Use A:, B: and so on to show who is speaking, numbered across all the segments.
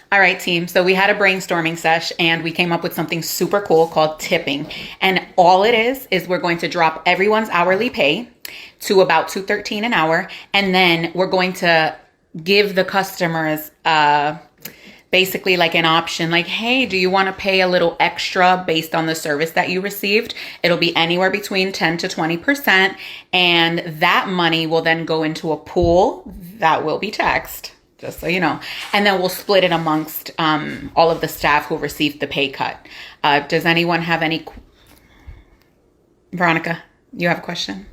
A: All right, team. So we had a brainstorming sesh and we came up with something super cool called tipping. And all it is we're going to drop everyone's hourly pay to about 213 an hour. And then we're going to give the customers basically like an option like, hey, do you want to pay a little extra based on the service that you received? It'll be anywhere between 10 to 20%. And that money will then go into a pool that will be taxed, just so you know. And then we'll split it amongst all of the staff who received the pay cut. Does anyone have any? Veronica, you have a question?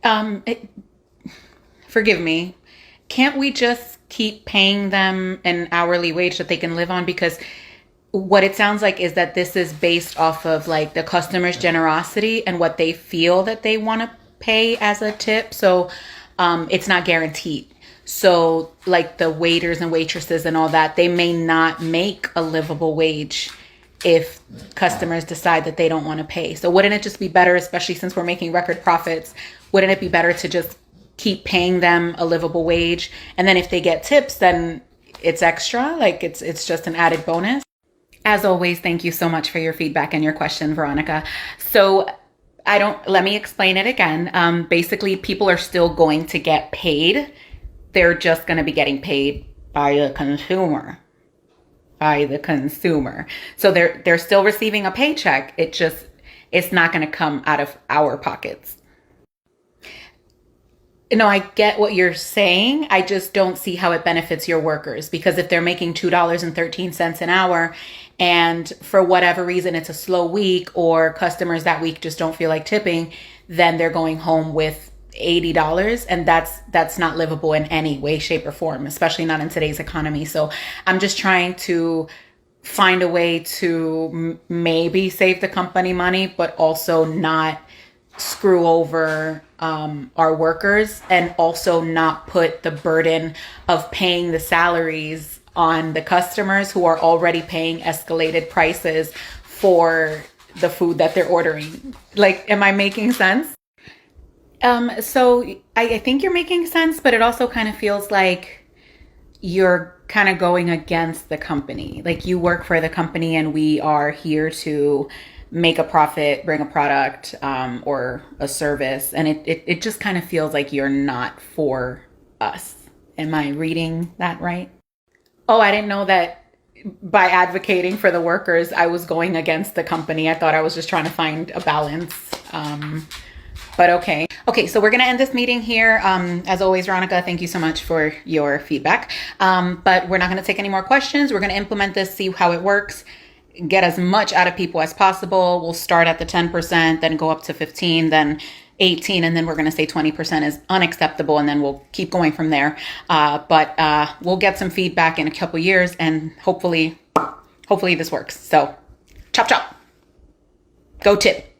A: It, forgive me. Can't we just keep paying them an hourly wage that they can live on? Because what it sounds like is that this is based off of like the customer's generosity and what they feel that they want to pay as a tip. So it's not guaranteed. So like the waiters and waitresses and all that, they may not make a livable wage if customers decide that they don't want to pay. So wouldn't it just be better, especially since we're making record profits, wouldn't it be better to just keep paying them a livable wage? And then if they get tips, then it's extra, like it's just an added bonus. As always, thank you so much for your feedback and your question, Veronica. So let me explain it again. Basically, people are still going to get paid. They're just going to be getting paid by the consumer. So they're still receiving a paycheck. It's not going to come out of our pockets. No, I get what you're saying. I just don't see how it benefits your workers, because if they're making $2.13 an hour and for whatever reason it's a slow week or customers that week just don't feel like tipping, then they're going home with $80, and that's not livable in any way, shape, or form, especially not in today's economy. So I'm just trying to find a way to maybe save the company money, but also not screw over our workers, and also not put the burden of paying the salaries on the customers who are already paying escalated prices for the food that they're ordering. Like, am I making sense? So I think you're making sense, but it also kind of feels like you're kind of going against the company. Like, you work for the company and we are here to make a profit, bring a product, or a service. And it just kind of feels like you're not for us. Am I reading that right? Oh, I didn't know that by advocating for the workers, I was going against the company. I thought I was just trying to find a balance. But okay. Okay, so we're going to end this meeting here. As always, Veronica, thank you so much for your feedback. But we're not going to take any more questions. We're going to implement this, see how it works, get as much out of people as possible. We'll start at the 10%, then go up to 15, then 18, and then we're going to say 20% is unacceptable, and then we'll keep going from there. But we'll get some feedback in a couple years, and hopefully this works. So chop, chop. Go tip.